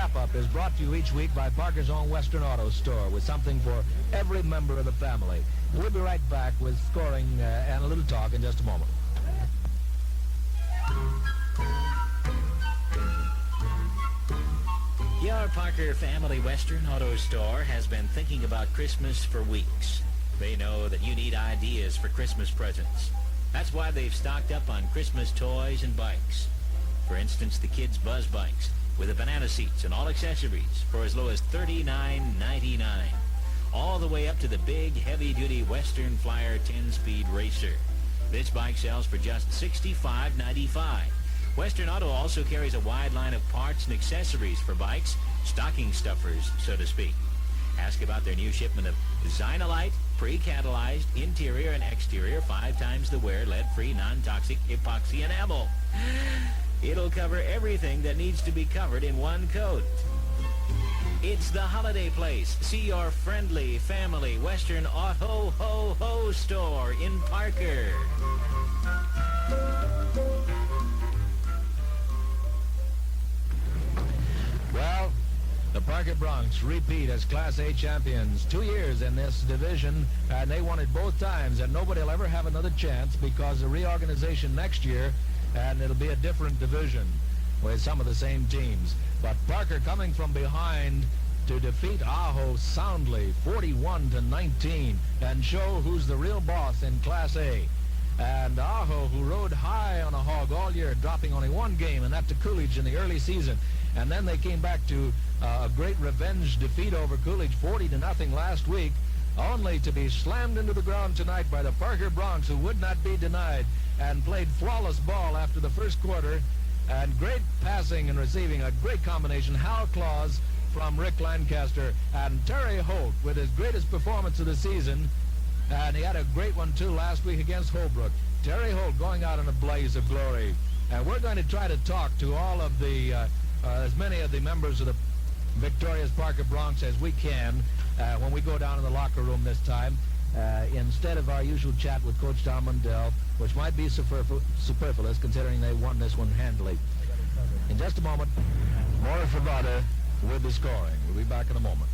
wrap-up is brought to you each week by Parker's own Western Auto Store with something for every member of the family. We'll be right back with scoring and a little talk in just a moment. Your Parker Family Western Auto Store has been thinking about Christmas for weeks. They know that you need ideas for Christmas presents. That's why they've stocked up on Christmas toys and bikes. For instance, the kids' Buzz bikes with the banana seats and all accessories for as low as $39.99. All the way up to the big, heavy-duty Western Flyer 10-speed racer. This bike sells for just $65.95. Western Auto also carries a wide line of parts and accessories for bikes, stocking stuffers, so to speak. Ask about their new shipment of Zynolite, pre-catalyzed, interior and exterior, 5 times the wear, lead-free, non-toxic epoxy enamel. It'll cover everything that needs to be covered in one coat. It's the holiday place. See your friendly family Western Auto Ho store in Parker. Well, the Parker Bronx repeat as Class A champions. 2 years in this division, and they won it both times, and nobody will ever have another chance because of reorganization next year, and it'll be a different division with some of the same teams. But Parker coming from behind to defeat Ajo soundly, 41-19, and show who's the real boss in Class A. And Ajo, who rode high on a hog all year, dropping only 1 game, and that to Coolidge in the early season. And then they came back to a great revenge defeat over Coolidge, 40-0 last week, only to be slammed into the ground tonight by the Parker Bronx, who would not be denied, and played flawless ball after the first quarter. And great passing and receiving, a great combination. Hal Claus from Rick Lancaster, and Terry Holt with his greatest performance of the season. And he had a great one, too, last week against Holbrook. Terry Holt going out in a blaze of glory. And we're going to try to talk to all of the, as many of the members of the victorious Parker Bronx as we can when we go down in the locker room this time. Instead of our usual chat with Coach Don Mundell, which might be superfluous considering they won this one handily. In just a moment, Morris Favada with the scoring. We'll be back in a moment.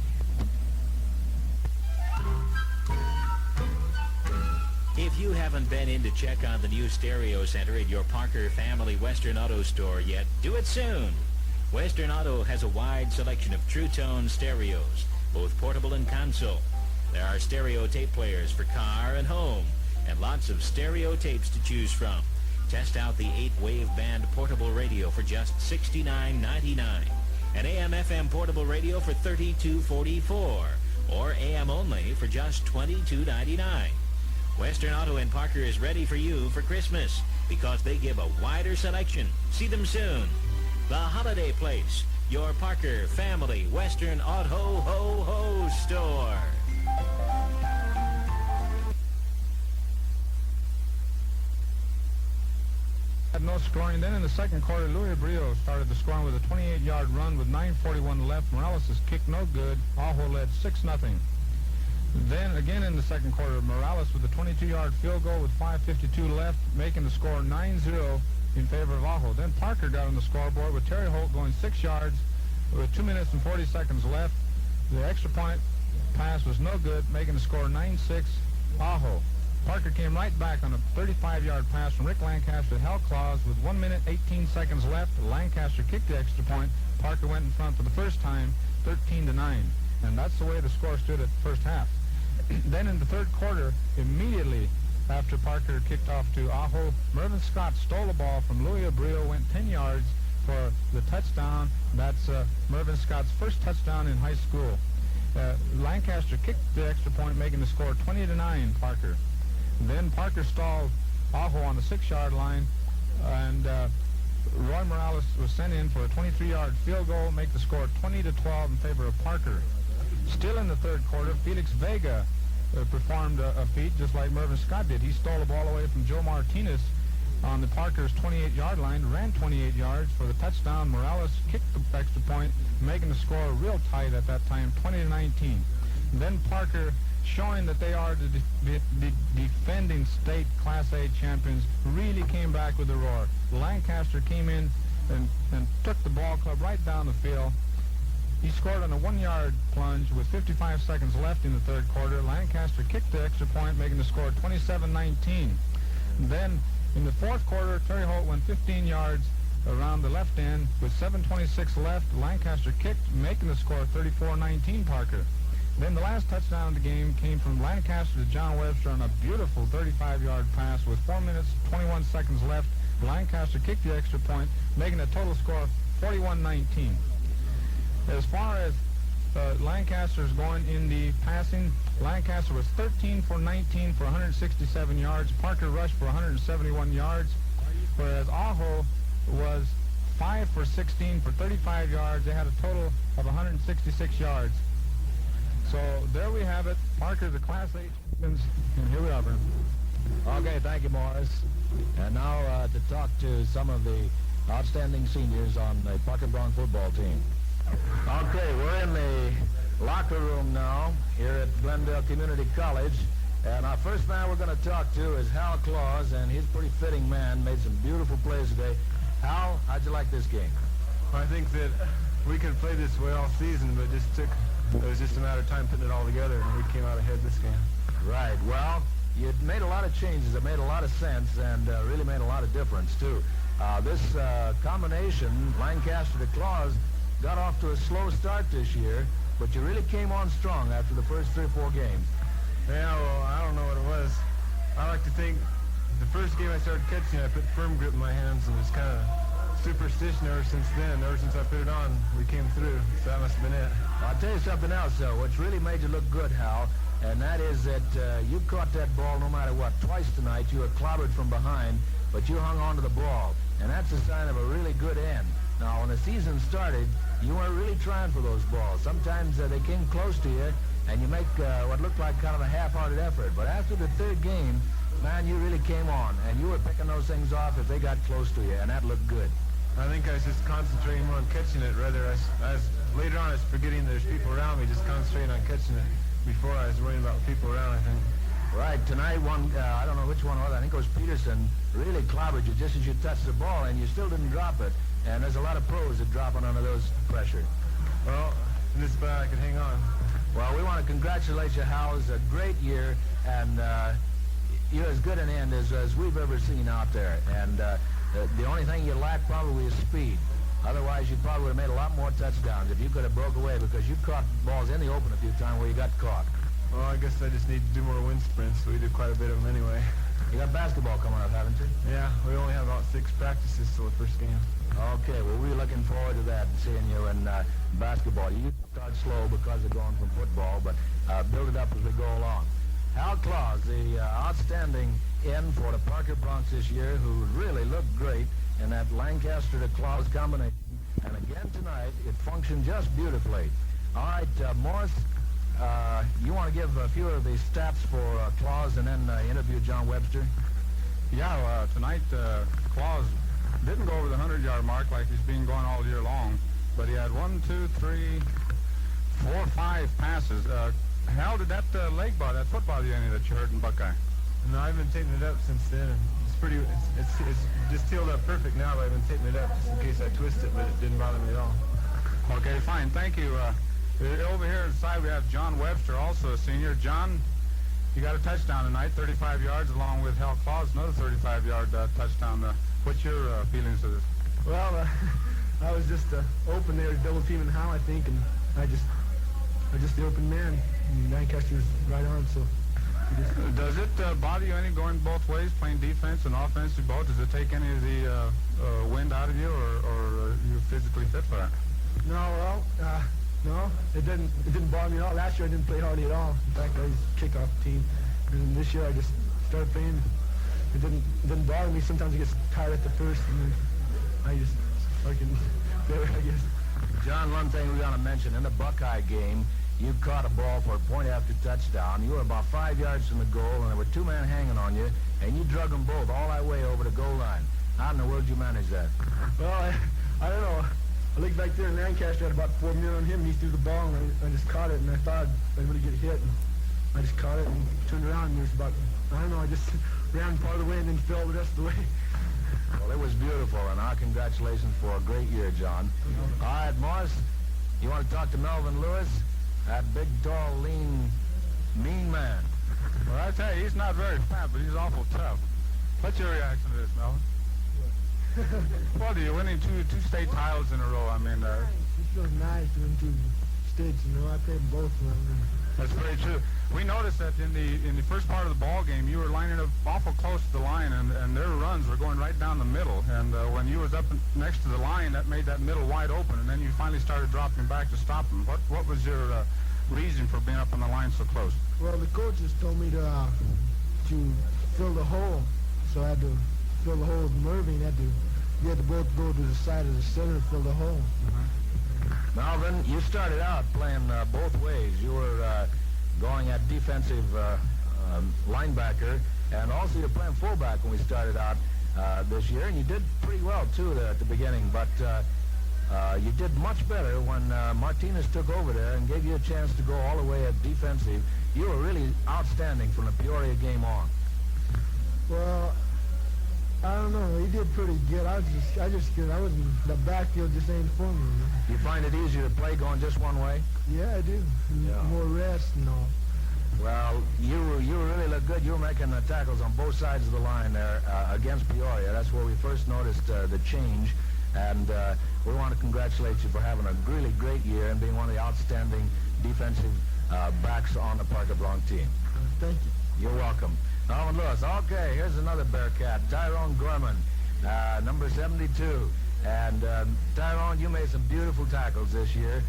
If you haven't been in to check on the new stereo center at your Parker Family Western Auto Store yet, do it soon. Western Auto has a wide selection of true-tone stereos, both portable and console. There are stereo tape players for car and home, and lots of stereo tapes to choose from. Test out the 8-wave band portable radio for just $69.99. An AM/FM portable radio for $32.44, or AM only for just $22.99. Western Auto in Parker is ready for you for Christmas because they give a wider selection. See them soon. The Holiday Place, your Parker Family Western Auto store. No scoring. Then in the second quarter, Louis Brio started the scoring with a 28-yard run with 9:41 left. Morales' kick no good. Ajo led 6-0. Then again in the second quarter, Morales with a 22-yard field goal with 5:52 left, making the score 9-0 in favor of Ajo. Then Parker got on the scoreboard with Terry Holt going 6 yards with 2 minutes and 40 seconds left. The extra point pass was no good, making the score 9-6 Ajo. Parker came right back on a 35-yard pass from Rick Lancaster to Hal Claus with 1 minute 18 seconds left. Lancaster kicked the extra point. Parker went in front for the first time, 13-9. And that's the way the score stood at the first half. Then in the third quarter, immediately after Parker kicked off to Ajo, Mervyn Scott stole the ball from Louis Brio, went 10 yards for the touchdown. That's Mervyn Scott's first touchdown in high school. Lancaster kicked the extra point, making the score 20-9 Parker. Then Parker stalled Ajo on the 6-yard line, and Roy Morales was sent in for a 23-yard field goal, make the score 20-12 in favor of Parker. Still in the third quarter, Felix Vega performed a feat just like Mervyn Scott did. He stole the ball away from Joe Martinez on the Parker's 28-yard line, ran 28 yards for the touchdown. Morales kicked the extra point, making the score real tight at that time, 20-19. Then Parker, showing that they are the defending state Class A champions, really came back with a roar. Lancaster came in and took the ball club right down the field. He scored on a 1-yard plunge with 55 seconds left in the third quarter. Lancaster kicked the extra point, making the score 27-19. Then, in the fourth quarter, Terry Holt went 15 yards around the left end with 7:26 left. Lancaster kicked, making the score 34-19 Parker. Then the last touchdown of the game came from Lancaster to John Webster on a beautiful 35-yard pass with 4 minutes, 21 seconds left. Lancaster kicked the extra point, making a total score of 41-19. As far as Lancaster's going in the passing, Lancaster was 13 for 19 for 167 yards. Parker rushed for 171 yards, whereas Aho was 5 for 16 for 35 yards. They had a total of 166 yards. So there we have it. Parker, the Class A champions, and here we are, Brent. Okay, thank you, Morris. And now to talk to some of the outstanding seniors on the Parker Bronx football team. Okay, we're in the locker room now here at Glendale Community College. And our first man we're going to talk to is Hal Claus, and he's a pretty fitting man, made some beautiful plays today. Hal, how'd you like this game? I think that we could play this way all season, but it was just a matter of time putting it all together, and we came out ahead this game. Right. Well, you made a lot of changes that made a lot of sense and really made a lot of difference, too. This combination, Lancaster to Claus, got off to a slow start this year, but you really came on strong after the first 3 or 4 games. Yeah, well, I don't know what it was. I like to think the first game I started catching, I put firm grip in my hands, and it's kind of superstition ever since then. Ever since I put it on, we came through, so that must have been it. I'll tell you something else, though, which really made you look good, Hal, and that is that you caught that ball no matter what. Twice tonight you were clobbered from behind, but you hung on to the ball, and that's a sign of a really good end. Now, when the season started, you weren't really trying for those balls. Sometimes they came close to you, and you make what looked like kind of a half-hearted effort. But after the third game, man, you really came on, and you were picking those things off if they got close to you, and that looked good. I think I was just concentrating more on catching it. Rather, later on I was forgetting there's people around me, just concentrating on catching it. Before I was worrying about people around, I think. Right. Tonight, I don't know which one it was. I think it was Peterson, really clobbered you just as you touched the ball, and you still didn't drop it. And there's a lot of pros that drop it under those pressure. Well, in this bad I could hang on. Well, we want to congratulate you, Hal. It's a great year, and you're as good an end as we've ever seen out there. And the only thing you lack probably is speed. Otherwise, you probably would have made a lot more touchdowns if you could have broke away, because you caught balls in the open a few times where you got caught. Well, I guess I just need to do more wind sprints, so we did quite a bit of them anyway. You got basketball coming up, haven't you? Yeah, we only have about 6 practices till the first game. Okay, well, we're looking forward to that, seeing you in basketball. You start slow because of going from football, but build it up as we go along. Hal Claus, the outstanding end for the Parker Bronx this year, who really looked great in that Lancaster to Claus combination. And again tonight, it functioned just beautifully. All right, Morris, you want to give a few of the stats for Claus and then interview John Webster? Yeah, tonight Claus didn't go over the 100-yard mark like he's been going all year long, but he had 1, 2, 3, 4, 5 passes. How did that foot bother you any that you hurt in Buckeye? No, I've been taping it up since then, and it's just healed up perfect now, but I've been taping it up just in case I twist it, but it didn't bother me at all. Okay, fine, thank you. Over here on the side we have John Webster, also a senior. John, you got a touchdown tonight, 35 yards, along with Hal Claus, another 35-yard touchdown. What's your feelings of this? Well, I was just open there, double teaming Hal, I think, and I just the open man. And Lancaster's right on, so. Does it bother you any going both ways, playing defense and offensive both? Does it take any of the wind out of you, or are you physically fit for that? No, well, no, it didn't bother me at all. Last year I didn't play hardly at all. In fact, I was kickoff team. And this year I just started playing. It didn't bother me. Sometimes I get tired at the first, and then I just fucking better, I guess. John, one thing we got to mention, in the Buckeye game, you caught a ball for a point after touchdown. You were about 5 yards from the goal, and there were 2 men hanging on you, and you drug them both all that way over the goal line. How in the world did you manage that? Well, I don't know. I looked back there, and Lancaster had about 4 men on him, and he threw the ball, and I just caught it, and I thought I would get hit, and I just caught it and turned around, and there's about, I don't know, I just ran part of the way and then fell the rest of the way. Well, it was beautiful, and our congratulations for a great year, John. All right, Morris, You want to talk to Melvin Lewis? That big, tall, lean, mean man. Well, I tell you, he's not very fat, but he's awful tough. What's your reaction to this, Melvin? Well, you're winning two state titles in a row. I mean, It feels nice to win 2 states, you know. I played both of them. that's very true. We noticed that in the first part of the ball game, you were lining up awful close to the line, and their runs were going right down the middle. And when you was up next to the line, that made that middle wide open, and then you finally started dropping back to stop them. What was your reason for being up on the line so close? Well, the coaches told me to fill the hole, so I had to fill the hole with Murphy. You had to both go to the side of the center and fill the hole. Melvin, you started out playing both ways. You were going at defensive linebacker, and also you're playing fullback when we started out this year, and you did pretty well, too, at the beginning. But you did much better when Martinez took over there and gave you a chance to go all the way at defensive. You were really outstanding from the Peoria game on. Well, I don't know. He did pretty good. I wasn't, the backfield just ain't for me. You find it easier to play going just one way? Yeah, I do. Yeah. More rest and all. Well, you really look good. You were making the tackles on both sides of the line there against Peoria. That's where we first noticed the change. And we want to congratulate you for having a really great year and being one of the outstanding defensive backs on the Parker Blanc team. Thank you. You're welcome. Melvin Lewis. Okay, here's another Bearcat, Tyrone Gorman, number 72. And Tyrone, you made some beautiful tackles this year.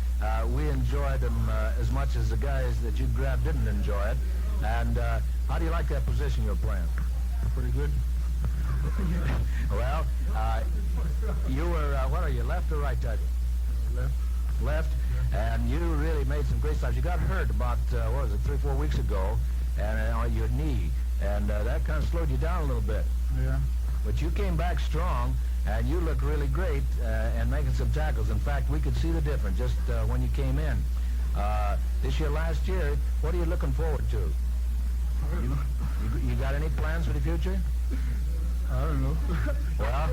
We enjoyed them as much as the guys that you grabbed didn't enjoy it. And how do you like that position you're playing? Pretty good. Well, you were, what are you, left or right tackle? Left. Left? And you really made some great stops. You got hurt about, 3 or 4 weeks ago, and on your knee. And that kind of slowed you down a little bit. Yeah. But you came back strong, and you looked really great and making some tackles. In fact, we could see the difference just when you came in. This year, last year, what are you looking forward to? You got any plans for the future? I don't know. Well,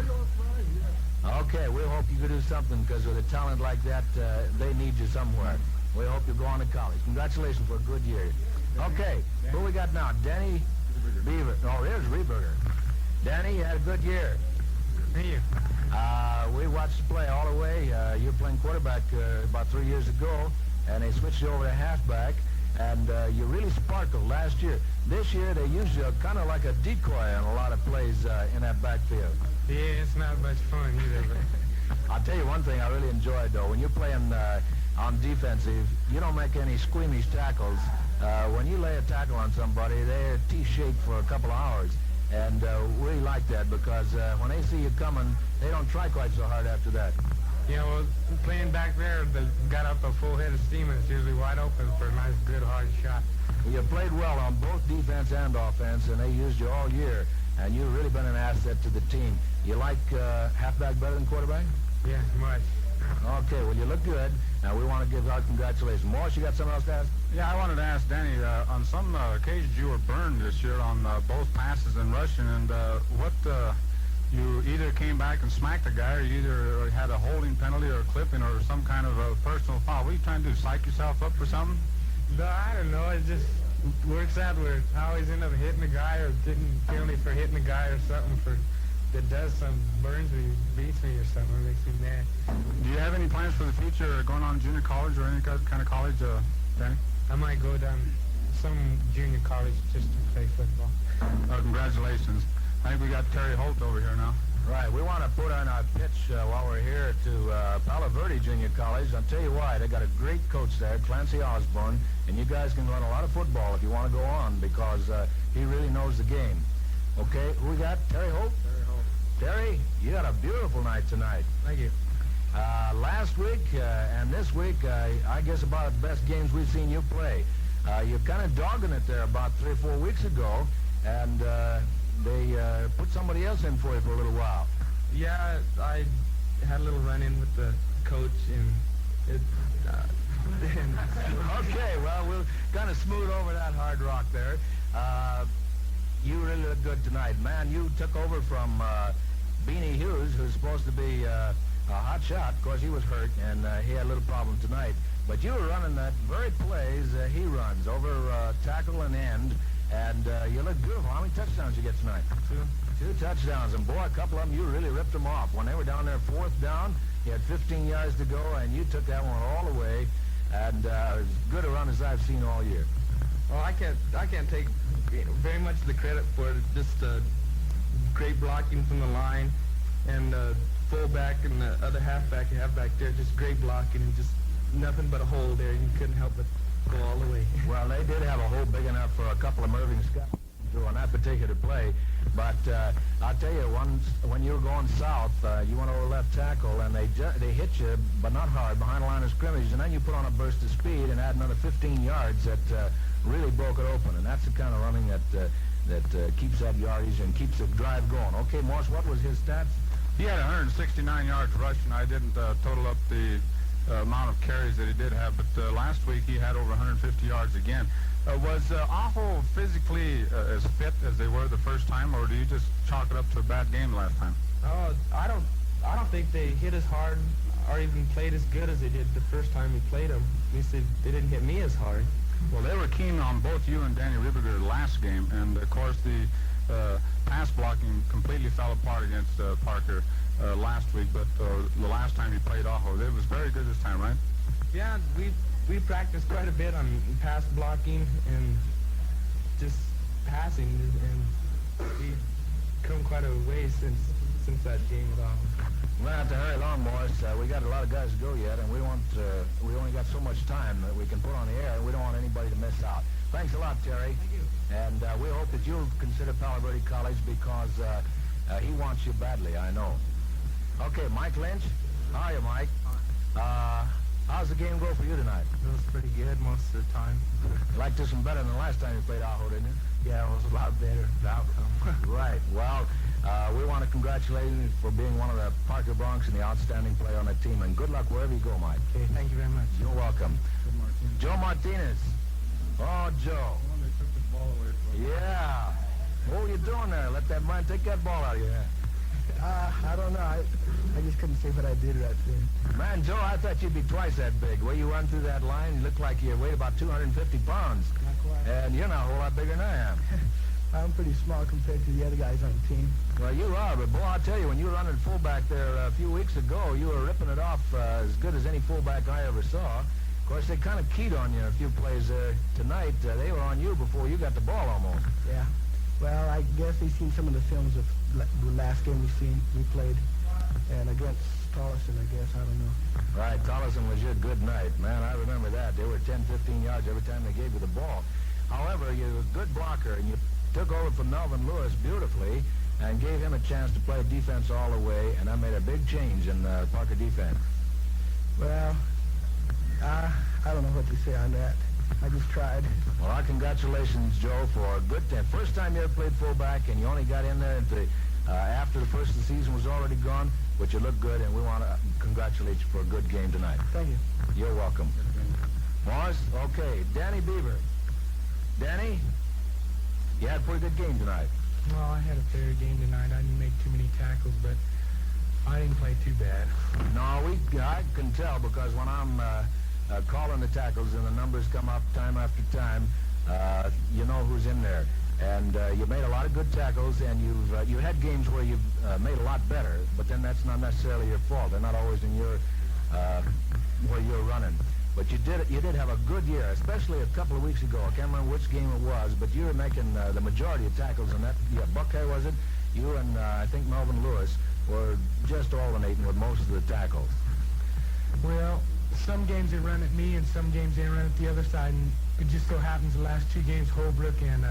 okay, we hope you could do something, because with a talent like that, they need you somewhere. We hope you go on to college. Congratulations for a good year. Okay, who we got now? Danny Beaver. Oh, there's Rieberger. Danny, you had a good year. Thank you. We watched you play all the way. You were playing quarterback about 3 years ago, and they switched you over to halfback, and you really sparkled last year. This year, they used you kind of like a decoy in a lot of plays in that backfield. Yeah, it's not much fun either, but I'll tell you one thing I really enjoyed, though. When you're playing on defensive, you don't make any squeamish tackles. When you lay a tackle on somebody, they're T-shaped for a couple of hours. And we like that, because when they see you coming, they don't try quite so hard after that. you know, playing back there, they got up a full head of steam, and it's usually wide open for a nice, good, hard shot. Well, you played well on both defense and offense, and they used you all year, and you've really been an asset to the team. You like halfback better than quarterback? Yeah, much. Okay, well, you look good. Now, we want to give out congratulations. Morris, you got something else to ask? Yeah, I wanted to ask Danny, on some occasions you were burned this year on both passes and rushing, and you either came back and smacked a guy, or you either had a holding penalty or a clipping or some kind of a personal foul. What are you trying to do, psych yourself up for something? No, I don't know. It just works out where I always end up hitting a guy or getting penalty for hitting a guy or something that does some burns me, beats me or something, or makes me mad. Do you have any plans for the future, going on junior college or any kind of college, Danny? I might go down some junior college just to play football. Congratulations. I think we got Terry Holt over here now. Right, we want to put on our pitch while we're here to Palo Verde Junior College. I'll tell you why. They got a great coach there, Clancy Osborne, and you guys can run a lot of football if you want to go on, because he really knows the game. Okay, who we got? Terry Holt? Terry Holt. Terry, you had a beautiful night tonight. Thank you. Last week and this week, I guess about the best games we've seen you play. You're kind of dogging it there about 3 or 4 weeks ago, and they put somebody else in for you for a little while. Yeah, I had a little run-in with the coach, and it... Okay, well, we'll kind of smooth over that hard rock there. You really look good tonight. Man, you took over from Beanie Hughes, who's supposed to be a hot shot. Of course, he was hurt, and he had a little problem tonight. But you were running that very plays he runs over tackle and end, and you look beautiful. How many touchdowns you get tonight? Two touchdowns, and boy, a couple of them, you really ripped them off. When they were down there 4th down, you had 15 yards to go, and you took that one all the way, and as good a run as I've seen all year. Well, I can't take very much of the credit for it. Just great blocking from the line, and fullback and the other halfback you have back there, just great blocking and just nothing but a hole there. You couldn't help but go all the way. Well, they did have a hole big enough for a couple of Mervyn Scott on that particular play. But I'll tell you, when you were going south, you went over left tackle, and they hit you, but not hard, behind the line of scrimmage, and then you put on a burst of speed and had another 15 yards that really broke it open. And that's the kind of running that keeps that yardage and keeps the drive going. Okay, Morse, what was his stats? He had 169 yards rushing. I didn't total up the amount of carries that he did have, but last week he had over 150 yards again. Was Aho physically as fit as they were the first time, or do you just chalk it up to a bad game last time? Oh, I don't think they hit as hard or even played as good as they did the first time we played them. At least they didn't hit me as hard. Well, they were keen on both you and Danny Rieberger last game, and of course the pass blocking completely fell apart against Parker last week, but the last time he played Aho, it was very good this time, right? Yeah, we practiced quite a bit on pass blocking and just passing, and we've come quite a ways since that game with Aho. We're going to have to hurry along, Morris. We got a lot of guys to go yet, and we only got so much time that we can put on the air, and we don't want anybody to miss out. Thanks a lot, Terry. Thank you. And we hope that you'll consider Palo Verde College, because he wants you badly, I know. Okay, Mike Lynch. How are you, Mike? How's the game go for you tonight? It was pretty good most of the time. You liked this one better than the last time you played Aho, didn't you? Yeah, it was a lot better, the outcome. Right. Well, we want to congratulate you for being one of the Parker Bronx and the outstanding player on that team. And good luck wherever you go, Mike. Okay, thank you very much. You're welcome. Joe Martinez. Oh, Joe. They took the ball away from him. Yeah. What were you doing there? Let that man take that ball out of your hand. I don't know. I just couldn't say what I did right there. Man, Joe, I thought you'd be twice that big. The way you run through that line, you look like you weighed about 250 pounds. Not quite. And you're not a whole lot bigger than I am. I'm pretty small compared to the other guys on the team. Well, you are, but boy, I'll tell you, when you were running fullback there a few weeks ago, you were ripping it off as good as any fullback I ever saw. Of course, they kind of keyed on you a few plays there tonight. They were on you before you got the ball almost. Yeah. Well, I guess they've seen some of the films of the last game we played, and against Tollison, I guess. I don't know. Right, Tollison was your good night. Man, I remember that. They were 10, 15 yards every time they gave you the ball. However, you're a good blocker, and you took over from Melvin Lewis beautifully and gave him a chance to play defense all the way, and that made a big change in Parker defense. Well, I don't know what to say on that. I just tried. Well, our congratulations, Joe, for a good time. First time you ever played fullback, and you only got in there after the first of the season was already gone, but you look good, and we want to congratulate you for a good game tonight. Thank you. You're welcome. Morris, okay. Danny Beaver. Danny, you had a pretty good game tonight. Well, I had a fair game tonight. I didn't make too many tackles, but I didn't play too bad. No, I can tell, because when I'm calling the tackles and the numbers come up time after time, you know who's in there. And you made a lot of good tackles, and you've had games where you've made a lot better, but then that's not necessarily your fault. They're not always in your where you're running. But you did have a good year, especially a couple of weeks ago. I can't remember which game it was, but you were making the majority of tackles in that. Yeah, Buckeye, was it? You and I think Melvin Lewis were just alternating with most of the tackles. Well, some games they run at me, and some games they run at the other side. And it just so happens the last two games, Holbrook and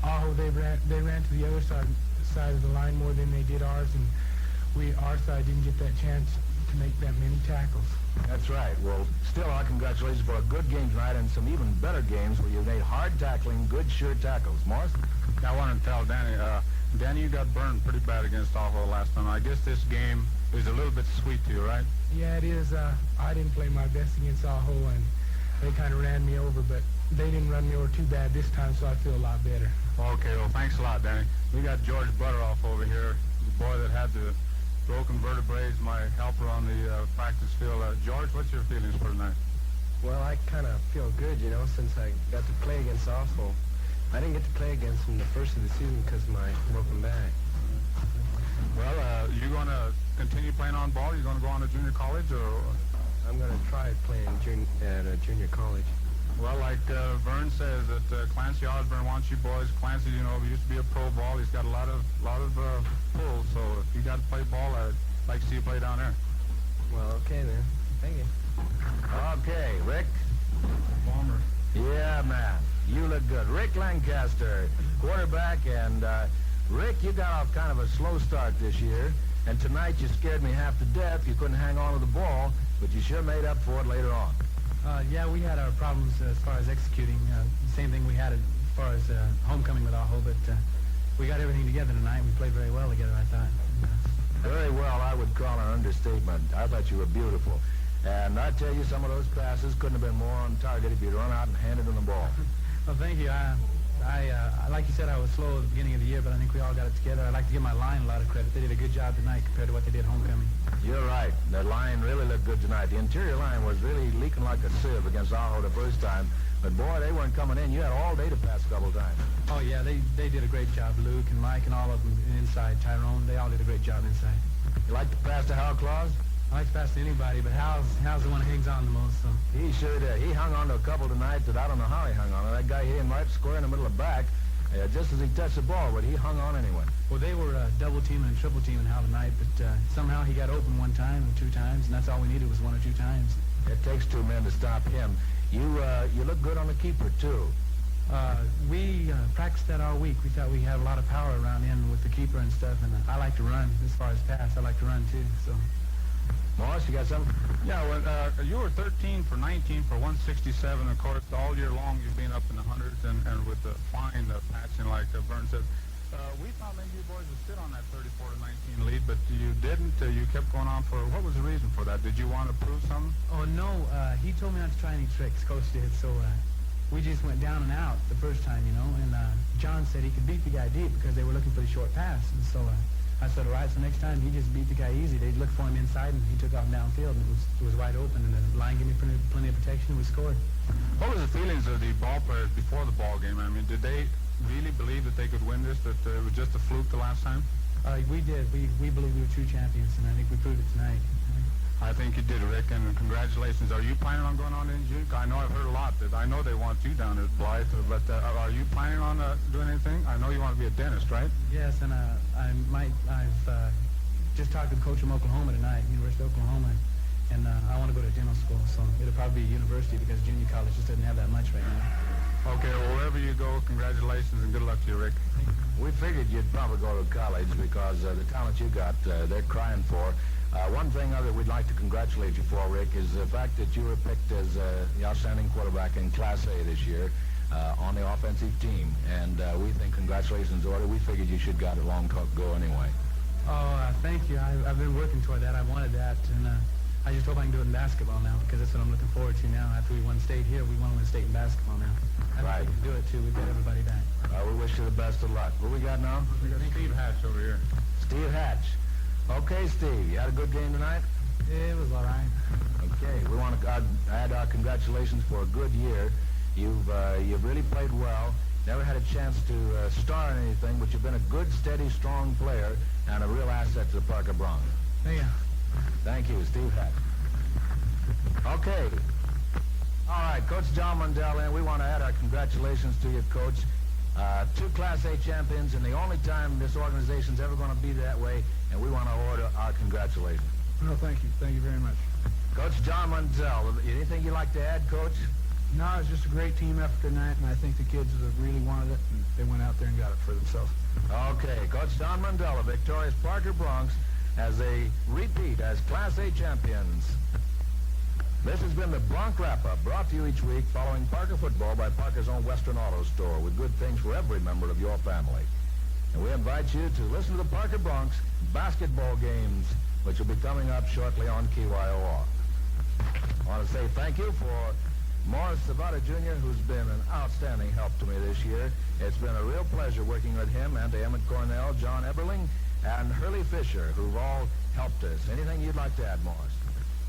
Aho, they ran to the other side of the line more than they did ours, and our side didn't get that chance to make that many tackles. That's right. Well, still, our congratulations for a good game tonight and some even better games where you made hard tackling, good, sure tackles. Morris? I want to tell Danny, Danny, you got burned pretty bad against Aho last time. I guess this game is a little bit sweet to you, right? Yeah, it is. I didn't play my best against Aho, and they kind of ran me over, but they didn't run me over too bad this time, so I feel a lot better. Okay, well, thanks a lot, Danny. We got George Butteroff over here, the boy that had the broken vertebrae, my helper on the practice field. George, what's your feelings for tonight? Well, I kind of feel good, you know, since I got to play against Oswald. I didn't get to play against him the first of the season because of my broken back. Well, you going to continue playing on ball? You going to go on to junior college, or? I'm going to try playing at a junior college. Well, like Vern says, that Clancy Osborne wants you boys. Clancy, you know, used to be a pro ball. He's got a lot of pull. So if you got to play ball, I'd like to see you play down there. Well, okay then. Thank you. Okay, Rick. Bomber. Yeah, man. You look good. Rick Lancaster, quarterback, and Rick, you got off kind of a slow start this year, and tonight you scared me half to death. You couldn't hang on to the ball, but you sure made up for it later on. Yeah, we had our problems as far as executing. Same thing we had as far as homecoming with Aho, but we got everything together tonight. We played very well together, I thought. Very well, I would call an understatement. I thought you were beautiful. And I tell you, some of those passes couldn't have been more on target if you'd run out and handed them the ball. Well, thank you. Like you said, I was slow at the beginning of the year, but I think we all got it together. I'd like to give my line a lot of credit. They did a good job tonight compared to what they did homecoming. You're right. The line really looked good tonight. The interior line was really leaking like a sieve against Aho the first time. But, boy, they weren't coming in. You had all day to pass a couple of times. Oh, yeah, they did a great job. Luke and Mike and all of them inside. Tyrone, they all did a great job inside. You like to pass to Hal Claus? I like to pass to anybody, but Hal's the one who hangs on the most. So. He sure did. He hung on to a couple tonight that I don't know how he hung on. That guy hit him right square in the middle of the back, just as he touched the ball, but he hung on anyway. Well, they were double teaming and triple teaming Hal tonight, but somehow he got open one time and two times, and that's all we needed was one or two times. It takes two men to stop him. You look good on the keeper, too. We practiced that all week. We thought we had a lot of power around in with the keeper and stuff, and I like to run as far as pass. I like to run, too, so... Morris, you got something? Yeah, well, you were 13 for 19 for 167. Of course, all year long you've been up in the hundreds, and with the fine passing, like Vern said. We thought maybe you boys would sit on that 34 to 19 lead, but you didn't. You kept going on for. What was the reason for that? Did you want to prove something? Oh no, he told me not to try any tricks. Coach did, so we just went down and out the first time, you know. And John said he could beat the guy deep because they were looking for the short pass, and so. I said, all right, so next time he just beat the guy easy. They'd look for him inside, and he took off downfield, and it was wide open, and the line gave me plenty of protection, and we scored. What was the feelings of the ball players before the ball game? I mean, did they really believe that they could win this, that it was just a fluke the last time? We did. We believe we were true champions, and I think we proved it tonight. I think you did, Rick, and congratulations. Are you planning on going on in June? I know I've heard a lot that I know they want you down at Blythe, but are you planning on doing anything? I know you want to be a dentist, right? Yes, and I've just talked to the coach from Oklahoma tonight, University of Oklahoma, and I want to go to dental school, so it'll probably be university because junior college just doesn't have that much right now. Okay, well, wherever you go, congratulations and good luck to you, Rick. We figured you'd probably go to college because the talent you got, they're crying for. One thing other we'd like to congratulate you for, Rick, is the fact that you were picked as the outstanding quarterback in Class A this year on the offensive team. And we think congratulations order. We figured you should got it long ago anyway. Oh, thank you. I've been working toward that. I wanted that, and I just hope I can do it in basketball now because that's what I'm looking forward to now. After we won state here, we want to win state in basketball now. I think we can do it, too. We've got everybody back. We wish you the best of luck. What we got now? We got Steve Hatch over here. Steve Hatch. Okay, Steve, you had a good game tonight? It was all right. Okay, we want to add our congratulations for a good year. You've really played well. Never had a chance to star in anything, but you've been a good, steady, strong player and a real asset to the Parker Bronx. Yeah. Thank you, Steve Hatch. Okay. All right, Coach John Mundell, and we want to add our congratulations to you, Coach. 2 Class A champions, and the only time this organization's ever going to be that way, and we want to order our congratulations. No, thank you. Thank you very much. Coach John Mundell, anything you'd like to add, Coach? No, it was just a great team effort tonight, and I think the kids have really wanted it, and they went out there and got it for themselves. Okay, Coach John Mundell, victorious Parker Bronx, as a repeat as Class A champions. This has been the Bronx Wrap-Up, brought to you each week following Parker football by Parker's own Western Auto Store, with good things for every member of your family. And we invite you to listen to the Parker Bronx basketball games, which will be coming up shortly on KYOR. I want to say thank you for Morris Savata Jr., who's been an outstanding help to me this year. It's been a real pleasure working with him, and to Emmett Cornell, John Eberling, and Hurley Fisher, who've all helped us. Anything you'd like to add, Morris?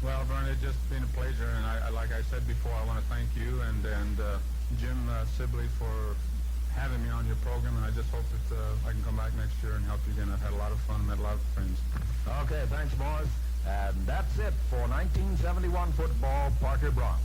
Well, Vern, it's just been a pleasure, and like I said before, I want to thank you and Jim Sibley for having me on your program, and I just hope that I can come back next year and help you again. I've had a lot of fun and met a lot of friends. Okay, thanks, Morris. And that's it for 1971 football, Parker Bronx.